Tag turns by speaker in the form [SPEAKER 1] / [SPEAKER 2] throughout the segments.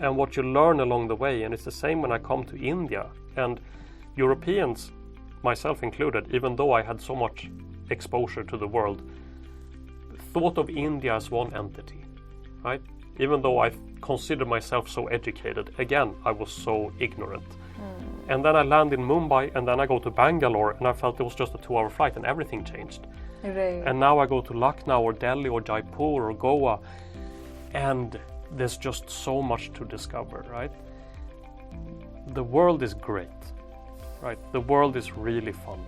[SPEAKER 1] and what you learn along the way. And it's the same when I come to India. And Europeans, myself included, even though I had so much exposure to the world, thought of India as one entity, right? Even though I considered myself so educated, again, I was so ignorant. And then I land in Mumbai, and then I go to Bangalore, and I felt it was just a 2-hour flight, and everything changed.
[SPEAKER 2] Right.
[SPEAKER 1] And now I go to Lucknow or Delhi or Jaipur or Goa, and there's just so much to discover, right? The world is great, right? The world is really fun,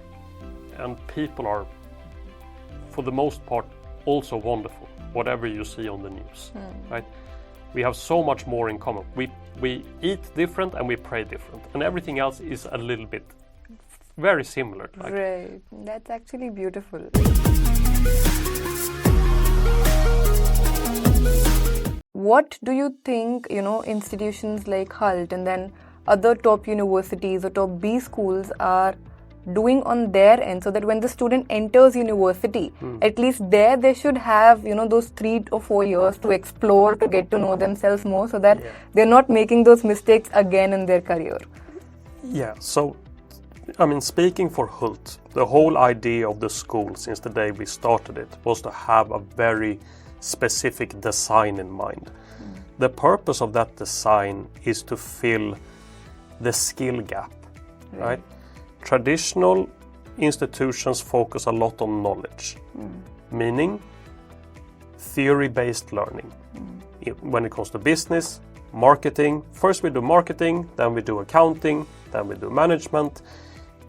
[SPEAKER 1] and people are, for the most part, also wonderful, whatever you see on the news, right? We have so much more in common. We eat different and we pray different, and everything else is a little bit very similar. Like.
[SPEAKER 2] Right, that's actually beautiful. What do you think, institutions like HULT and then other top universities or top B schools are doing on their end, so that when the student enters university, at least there they should have, those 3 or 4 years to explore, to get to know themselves more, so that they're not making those mistakes again in their career?
[SPEAKER 1] Yeah, so, I mean, speaking for HULT, the whole idea of the school since the day we started it was to have a very specific design in mind. The purpose of that design is to fill the skill gap, right? Traditional institutions focus a lot on knowledge, meaning theory-based learning. When it comes to business, marketing, first we do marketing, then we do accounting, then we do management,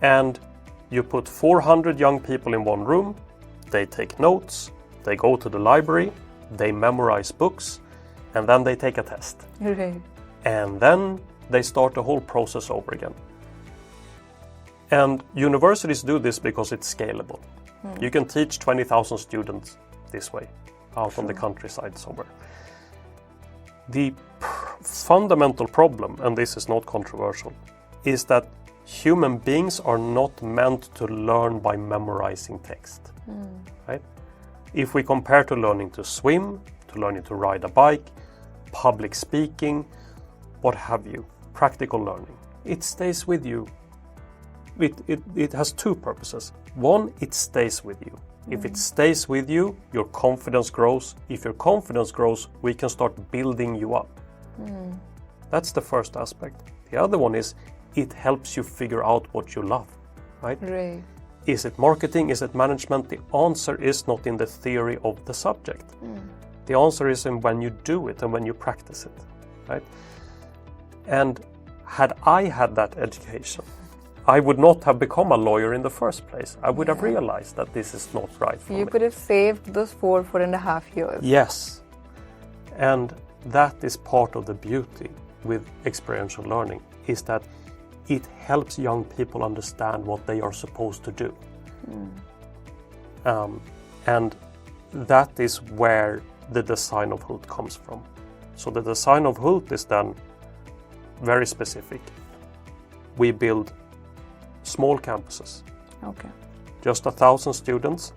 [SPEAKER 1] and you put 400 young people in one room, they take notes, they go to the library, they memorize books, and then they take a test.
[SPEAKER 2] Right.
[SPEAKER 1] And then they start the whole process over again. And universities do this because it's scalable. You can teach 20,000 students this way, out on the countryside somewhere. The fundamental problem, and this is not controversial, is that human beings are not meant to learn by memorizing text. Right? If we compare to learning to swim, to learning to ride a bike, public speaking, what have you, practical learning, it stays with you. It has 2 purposes. One, it stays with you. If it stays with you, your confidence grows. If your confidence grows, we can start building you up. That's the first aspect. The other one is it helps you figure out what you love, right?
[SPEAKER 2] Right.
[SPEAKER 1] Is it marketing? Is it management? The answer is not in the theory of the subject. The answer is in when you do it and when you practice it, right? And had I had that education, I would not have become a lawyer in the first place. I would have realized that this is not right for me.
[SPEAKER 2] You could have saved those 4.5 years.
[SPEAKER 1] Yes. And that is part of the beauty with experiential learning, is that it helps young people understand what they are supposed to do. And that is where the design of HULT comes from. So the design of HULT is then very specific. We build small campuses, just 1,000 students,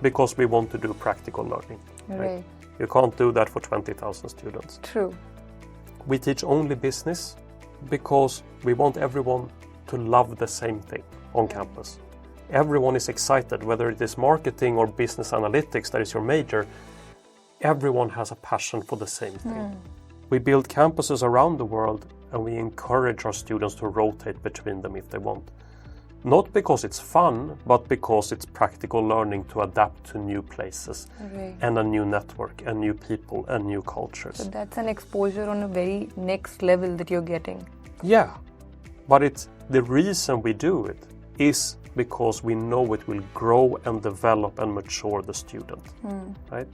[SPEAKER 1] because we want to do practical learning.
[SPEAKER 2] Right.
[SPEAKER 1] You can't do that for 20,000 students.
[SPEAKER 2] True.
[SPEAKER 1] We teach only business because we want everyone to love the same thing on campus. Everyone is excited, whether it is marketing or business analytics that is your major, everyone has a passion for the same thing. We build campuses around the world, and we encourage our students to rotate between them if they want. Not because it's fun, but because it's practical learning to adapt to new places and a new network and new people and new cultures.
[SPEAKER 2] So that's an exposure on a very next level that you're getting.
[SPEAKER 1] Yeah, but it's the reason we do it is because we know it will grow and develop and mature the student, right?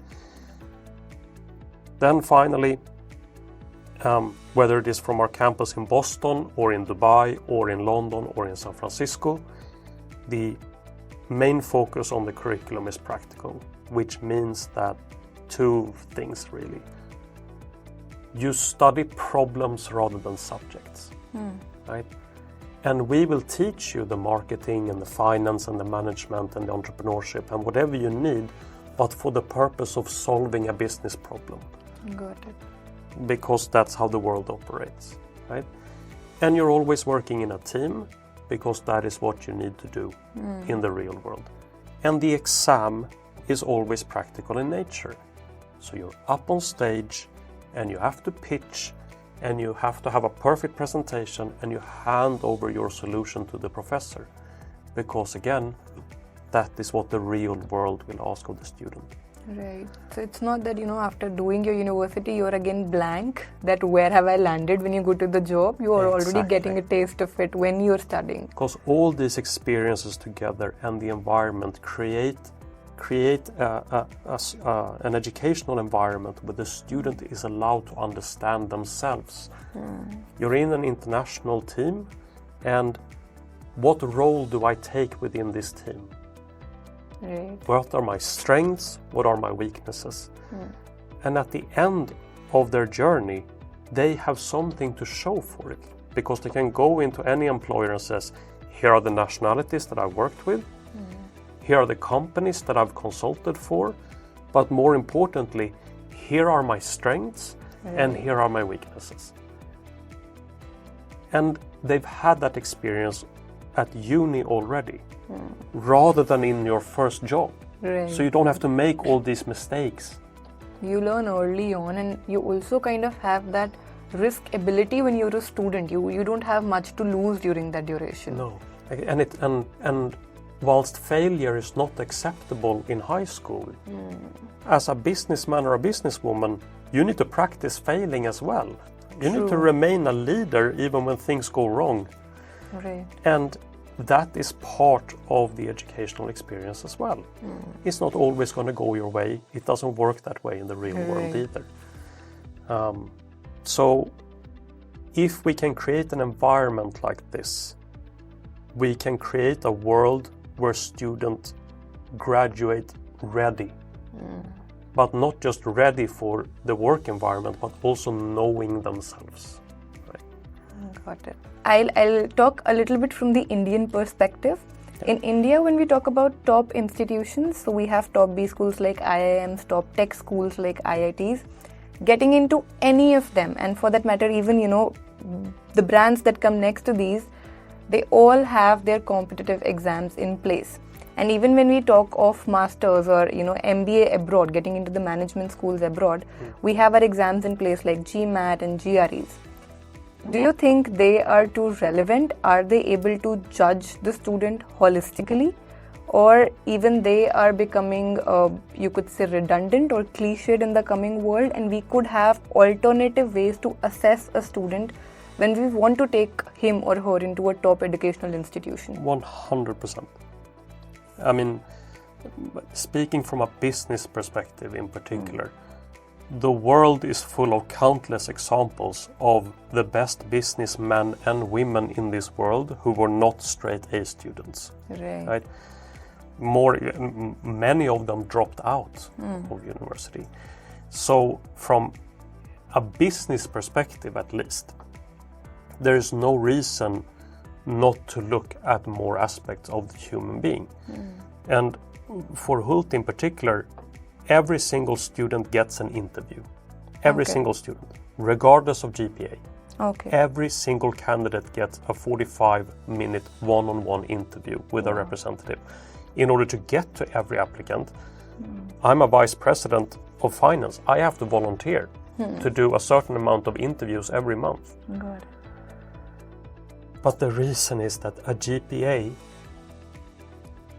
[SPEAKER 1] Then finally, whether it is from our campus in Boston or in Dubai or in London or in San Francisco, the main focus on the curriculum is practical, which means that 2 things really. You study problems rather than subjects, right? And we will teach you the marketing and the finance and the management and the entrepreneurship and whatever you need, but for the purpose of solving a business problem.
[SPEAKER 2] Got it.
[SPEAKER 1] because that's how the world operates, right? And you're always working in a team because that is what you need to do in the real world. And the exam is always practical in nature. So you're up on stage and you have to pitch and you have to have a perfect presentation and you hand over your solution to the professor. Because again, that is what the real world will ask of the student.
[SPEAKER 2] Right. So it's not that, after doing your university, you're again blank, that where have I landed when you go to the job? You are already getting a taste of it when you're studying.
[SPEAKER 1] Because all these experiences together and the environment create an educational environment where the student is allowed to understand themselves. You're in an international team, and what role do I take within this team?
[SPEAKER 2] Right.
[SPEAKER 1] What are my strengths? What are my weaknesses? And at the end of their journey, they have something to show for it, because they can go into any employer and says, here are the nationalities that I've worked with, here are the companies that I've consulted for, but more importantly, here are my strengths and here are my weaknesses. And they've had that experience at uni already, rather than in your first job.
[SPEAKER 2] Right.
[SPEAKER 1] So you don't have to make all these mistakes.
[SPEAKER 2] You learn early on, and you also kind of have that risk ability when you're a student. You don't have much to lose during that duration.
[SPEAKER 1] No, and whilst failure is not acceptable in high school, as a businessman or a businesswoman, you need to practice failing as well. You need to remain a leader even when things go wrong.
[SPEAKER 2] Right.
[SPEAKER 1] And that is part of the educational experience as well. It's not always going to go your way. It doesn't work that way in the real world either. So if we can create an environment like this, we can create a world where students graduate ready. But not just ready for the work environment, but also knowing themselves.
[SPEAKER 2] Got it. I'll talk a little bit from the Indian perspective. In India, when we talk about top institutions, so we have top B schools like IIMs, top tech schools like IITs. Getting into any of them, and for that matter, even the brands that come next to these, they all have their competitive exams in place. And even when we talk of masters or MBA abroad, getting into the management schools abroad, we have our exams in place like GMAT and GREs. Do you think they are too relevant? Are they able to judge the student holistically? Or even they are becoming, you could say, redundant or cliched in the coming world, and we could have alternative ways to assess a student when we want to take him or her into a top educational institution?
[SPEAKER 1] 100%. I mean, speaking from a business perspective in particular, the world is full of countless examples of the best businessmen and women in this world who were not straight A students. Right? Many of them dropped out of university. So from a business perspective at least, there is no reason not to look at more aspects of the human being. And for Hult in particular, every single student gets an interview. Every single student, regardless of GPA. Every single candidate gets a 45-minute one-on-one interview with a representative. In order to get to every applicant, I'm a vice president of finance. I have to volunteer to do a certain amount of interviews every month.
[SPEAKER 2] Good.
[SPEAKER 1] But the reason is that a GPA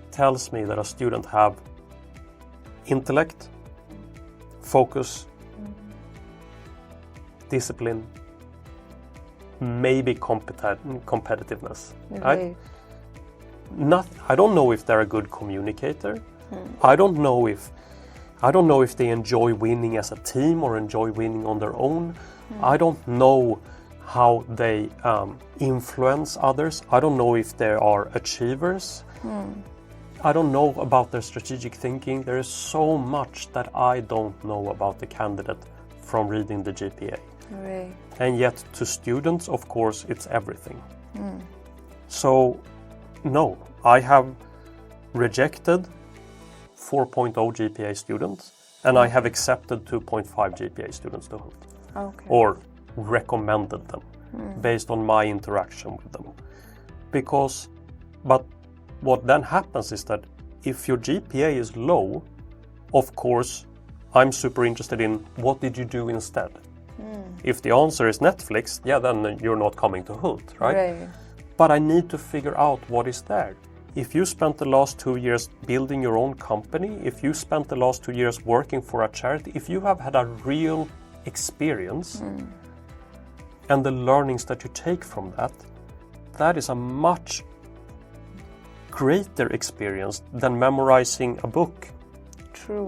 [SPEAKER 1] tells me that a student have intellect, focus, discipline, maybe competitiveness. Right? I don't know if they're a good communicator. I don't know if they enjoy winning as a team or enjoy winning on their own. I don't know how they influence others. I don't know if they are achievers. I don't know about their strategic thinking. There is so much that I don't know about the candidate from reading the GPA.
[SPEAKER 2] Right.
[SPEAKER 1] And yet to students, of course, it's everything. So, no, I have rejected 4.0 GPA students and I have accepted 2.5 GPA students to Hult.
[SPEAKER 2] Okay.
[SPEAKER 1] or recommended them based on my interaction with them. But what then happens is that if your GPA is low, of course, I'm super interested in what did you do instead? If the answer is Netflix, then you're not coming to Hult, right? But I need to figure out what is there. If you spent the last 2 years building your own company, if you spent the last 2 years working for a charity, if you have had a real experience and the learnings that you take from that, that is a much greater experience than memorizing a book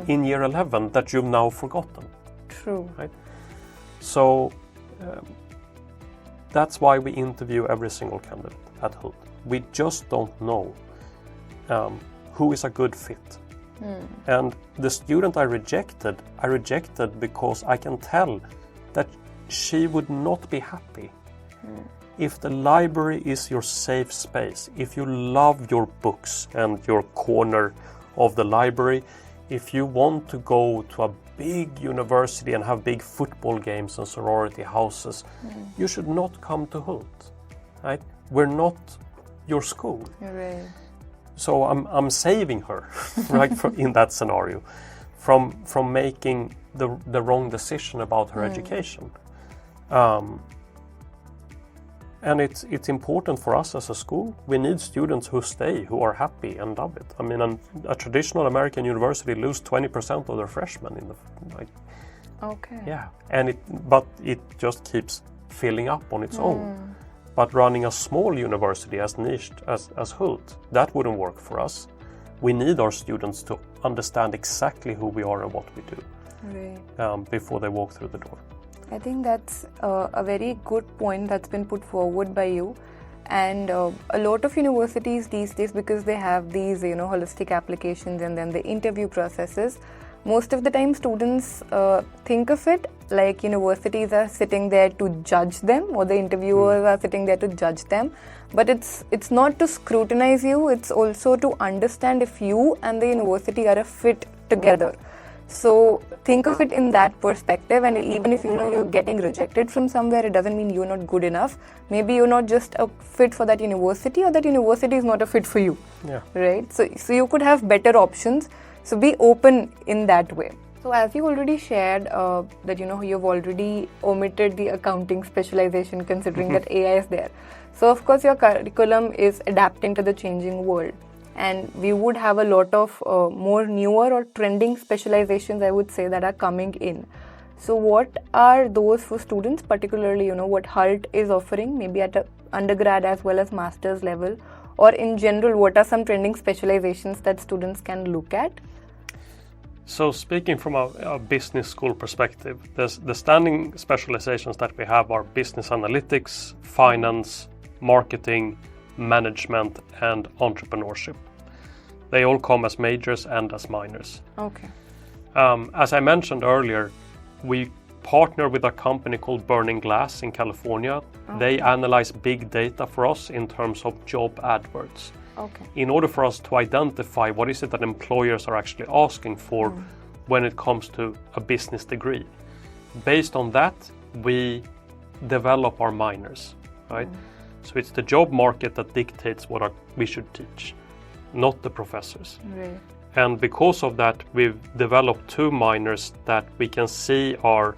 [SPEAKER 1] in year 11 that you've now forgotten.
[SPEAKER 2] True.
[SPEAKER 1] Right? So that's why we interview every single candidate at Hult. We just don't know who is a good fit. And the student I rejected because I can tell that she would not be happy if the library is your safe space, if you love your books and your corner of the library, if you want to go to a big university and have big football games and sorority houses, you should not come to Hult. Right? We're not your school.
[SPEAKER 2] Right.
[SPEAKER 1] So I'm saving her, right, in that scenario, from making the wrong decision about her education. And it's important for us as a school. We need students who stay, who are happy and love it. I mean, a traditional American university lose 20% of their freshmen in the
[SPEAKER 2] Okay.
[SPEAKER 1] Yeah, but it just keeps filling up on its own. But running a small university as niched as Hult, that wouldn't work for us. We need our students to understand exactly who we are and what we do before they walk through the door.
[SPEAKER 2] I think that's a very good point that's been put forward by you. And a lot of universities these days, because they have these, holistic applications and then the interview processes, most of the time students think of it like universities are sitting there to judge them, or the interviewers are sitting there to judge them. But it's not to scrutinize you, it's also to understand if you and the university are a fit together. So think of it in that perspective, and even if you're getting rejected from somewhere, it doesn't mean you're not good enough. Maybe you're not just a fit for that university, or that university is not a fit for you.
[SPEAKER 1] Yeah.
[SPEAKER 2] Right? So you could have better options. So be open in that way. So as you already shared that you've already omitted the accounting specialization, considering that AI is there. So of course your curriculum is adapting to the changing world. And we would have a lot of more newer or trending specializations, I would say, that are coming in. So what are those for students, particularly, what Hult is offering, maybe at an undergrad as well as master's level, or in general, what are some trending specializations that students can look at?
[SPEAKER 1] So speaking from a business school perspective, the standing specializations that we have are business analytics, finance, marketing, management, and entrepreneurship. They all come as majors and as minors.
[SPEAKER 2] Okay.
[SPEAKER 1] As I mentioned earlier, we partner with a company called Burning Glass in California. Okay. They analyze big data for us in terms of job adverts.
[SPEAKER 2] Okay.
[SPEAKER 1] In order for us to identify what is it that employers are actually asking for when it comes to a business degree. Based on that, we develop our minors, right? So it's the job market that dictates what we should teach, not the professors.
[SPEAKER 2] Right.
[SPEAKER 1] And because of that, we've developed 2 minors that we can see are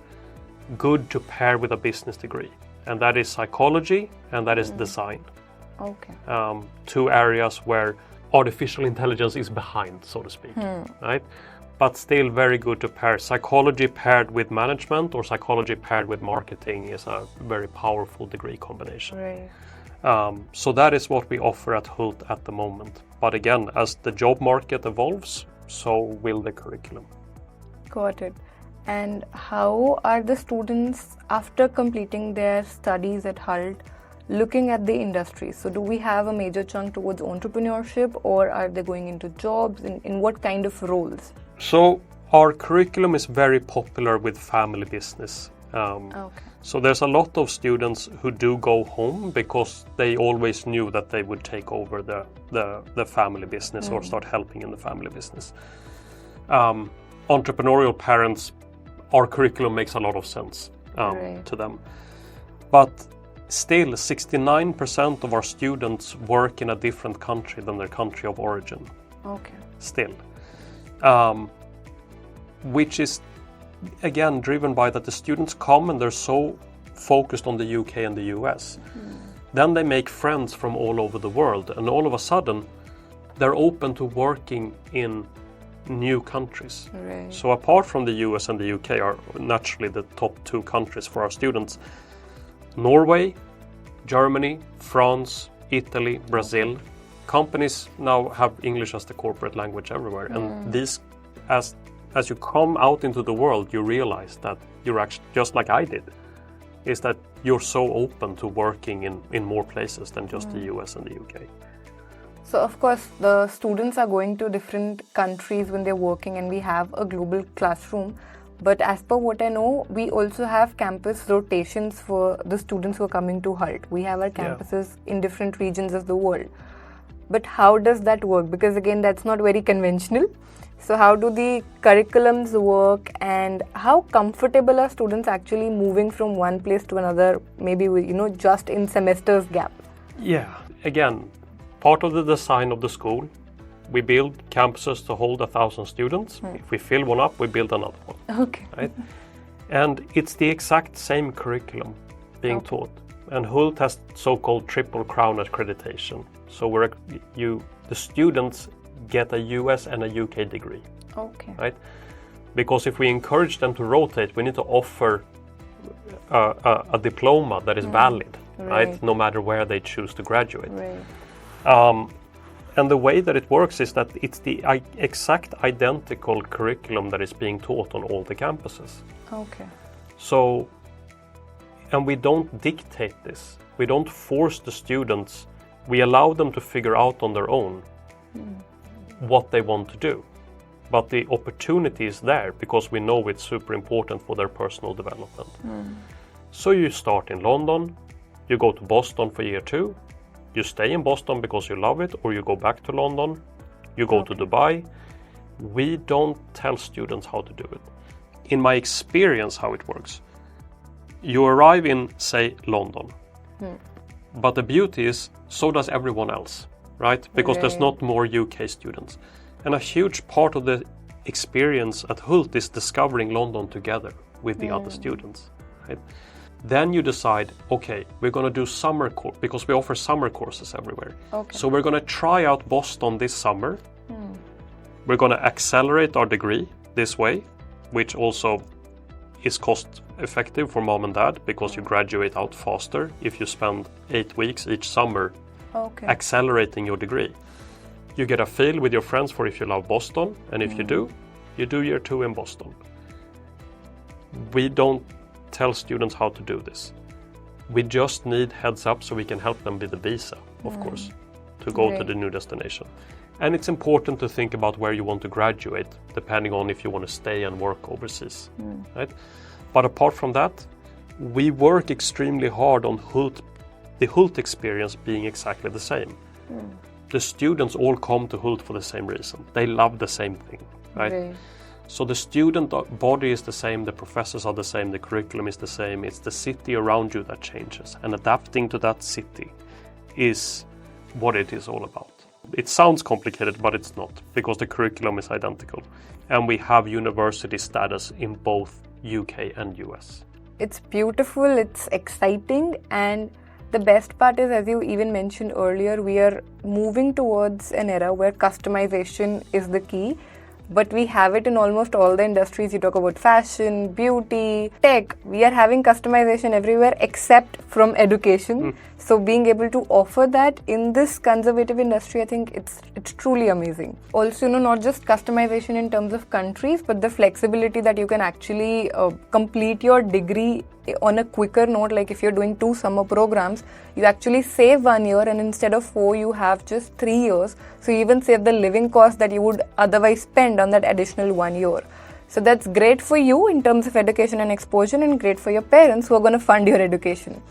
[SPEAKER 1] good to pair with a business degree. And that is psychology and that is design.
[SPEAKER 2] Okay.
[SPEAKER 1] 2 areas where artificial intelligence is behind, so to speak, right? But still very good to pair. Psychology paired with management or psychology paired with marketing is a very powerful degree combination.
[SPEAKER 2] Right.
[SPEAKER 1] So that is what we offer at Hult at the moment. But again, as the job market evolves, so will the curriculum.
[SPEAKER 2] Got it. And how are the students, after completing their studies at Hult, looking at the industry? So do we have a major chunk towards entrepreneurship, or are they going into jobs? In what kind of roles?
[SPEAKER 1] So our curriculum is very popular with family business.
[SPEAKER 2] Okay.
[SPEAKER 1] So there's a lot of students who do go home because they always knew that they would take over the family business or start helping in the family business. Entrepreneurial parents, our curriculum makes a lot of sense to them. But still, 69% of our students work in a different country than their country of origin.
[SPEAKER 2] Okay.
[SPEAKER 1] Still. Which is, again, driven by that the students come and they're so focused on the UK and the US. Then they make friends from all over the world, and all of a sudden they're open to working in new countries.
[SPEAKER 2] Right.
[SPEAKER 1] So apart from the US and the UK are naturally the top 2 countries for our students. Norway, Germany, France, Italy, Brazil. Companies now have English as the corporate language everywhere. And these, as you come out into the world, you realize that you're actually, just like I did, is that you're so open to working in more places than just the US and the UK.
[SPEAKER 2] So of course the students are going to different countries when they're working, and we have a global classroom. But as per what I know, we also have campus rotations for the students who are coming to HALT. We have our campuses in different regions of the world. But how does that work? Because again, that's not very conventional. So how do the curriculums work, and how comfortable are students actually moving from one place to another, maybe just in semesters gap?
[SPEAKER 1] Yeah, again, part of the design of the school, we build campuses to hold 1,000 students. If we fill one up, we build another one.
[SPEAKER 2] Okay.
[SPEAKER 1] Right? And it's the exact same curriculum being taught. And HULT has so-called Triple Crown accreditation. So the students get a US and a UK degree.
[SPEAKER 2] Okay.
[SPEAKER 1] Right? Because if we encourage them to rotate, we need to offer a diploma that is valid, right? No matter where they choose to graduate.
[SPEAKER 2] Right.
[SPEAKER 1] And the way that it works is that it's the exact identical curriculum that is being taught on all the campuses.
[SPEAKER 2] Okay.
[SPEAKER 1] So, and we don't dictate this. We don't force the students. We allow them to figure out on their own what they want to do. But the opportunity is there because we know it's super important for their personal development. So you start in London, you go to Boston for year 2, you stay in Boston because you love it, or you go back to London, you go to Dubai. We don't tell students how to do it. In my experience, how it works, you arrive in, say, London. But the beauty is, so does everyone else, right? Because there's not more UK students. And a huge part of the experience at HULT is discovering London together with the other students, right? Then you decide, okay, we're going to do summer course, because we offer summer courses everywhere. Okay. So we're going to try out Boston this summer. We're going to accelerate our degree this way, which also is cost effective for mom and dad because you graduate out faster if you spend 8 weeks each summer accelerating your degree. You get a feel with your friends for if you love Boston, and if you do year 2 in Boston. We don't tell students how to do this. We just need heads up so we can help them with the visa, of course, to go to the new destination. And it's important to think about where you want to graduate, depending on if you want to stay and work overseas, right? But apart from that, we work extremely hard on the HULT experience being exactly the same. The students all come to HULT for the same reason. They love the same thing, right? So the student body is the same, the professors are the same, the curriculum is the same. It's the city around you that changes, and adapting to that city is what it is all about. It sounds complicated, but it's not, because the curriculum is identical, and we have university status in both UK and US.
[SPEAKER 2] It's beautiful, it's exciting, and the best part is, as you even mentioned earlier, we are moving towards an era where customization is the key. But we have it in almost all the industries. You talk about fashion, beauty, tech. We are having customization everywhere except from education. So being able to offer that in this conservative industry, I think it's truly amazing. Also, not just customization in terms of countries, but the flexibility that you can actually complete your degree on a quicker note. Like if you're doing 2 summer programs, you actually save 1 year, and instead of 4, you have just 3 years. So you even save the living cost that you would otherwise spend on that additional 1 year. So that's great for you in terms of education and exposure, and great for your parents who are going to fund your education.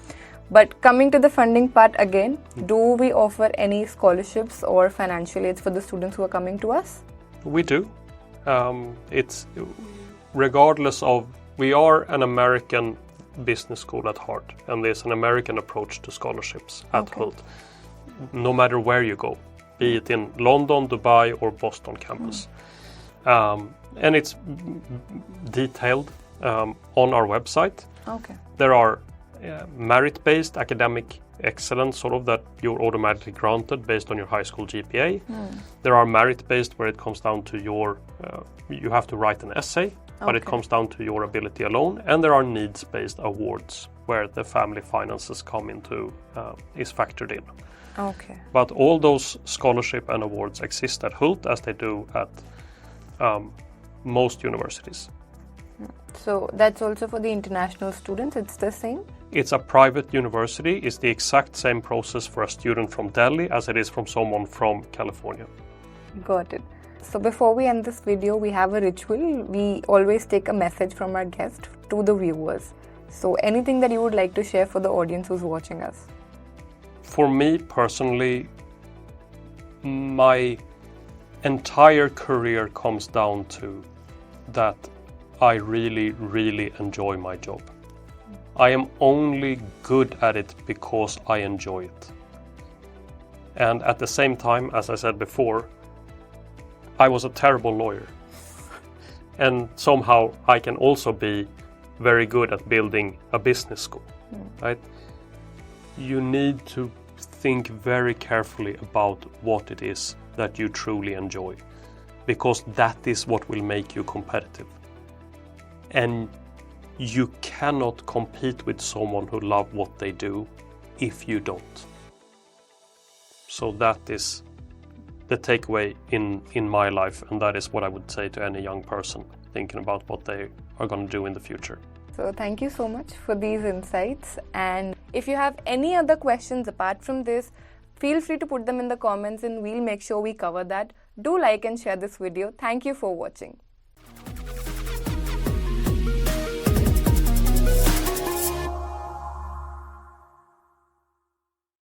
[SPEAKER 2] But coming to the funding part again, do we offer any scholarships or financial aids for the students who are coming to us?
[SPEAKER 1] We do. It's regardless of, we are an American business school at heart, and there's an American approach to scholarships at
[SPEAKER 2] Okay.
[SPEAKER 1] Hult. No matter where you go, be it in London, Dubai, or Boston campus. And it's detailed on our website.
[SPEAKER 2] Okay.
[SPEAKER 1] There are merit-based academic excellence, sort of, that you're automatically granted based on your high school GPA. There are merit-based where it comes down to your, you have to write an essay, but it
[SPEAKER 2] Okay.
[SPEAKER 1] comes down to your ability alone. And there are needs-based awards where the family finances come into, is factored in.
[SPEAKER 2] Okay.
[SPEAKER 1] But all those scholarship and awards exist at Hult as they do at most universities.
[SPEAKER 2] So that's also for the international students, it's the same?
[SPEAKER 1] It's a private university. It's the exact same process for a student from Delhi as it is from someone from California.
[SPEAKER 2] Got it. So before we end this video, we have a ritual. We always take a message from our guest to the viewers. So anything that you would like to share for the audience who's watching us?
[SPEAKER 1] For me personally, my entire career comes down to that I really, really enjoy my job. I am only good at it because I enjoy it. And at the same time, as I said before, I was a terrible lawyer. And somehow I can also be very good at building a business school, right? You need to think very carefully about what it is that you truly enjoy, because that is what will make you competitive. And you cannot compete with someone who loves what they do if you don't. So that is the takeaway in my life, and that is what I would say to any young person thinking about what they are going to do in the future.
[SPEAKER 2] So thank you so much for these insights. And if you have any other questions apart from this, feel free to put them in the comments and we'll make sure we cover that. Do like and share this video. Thank you for watching.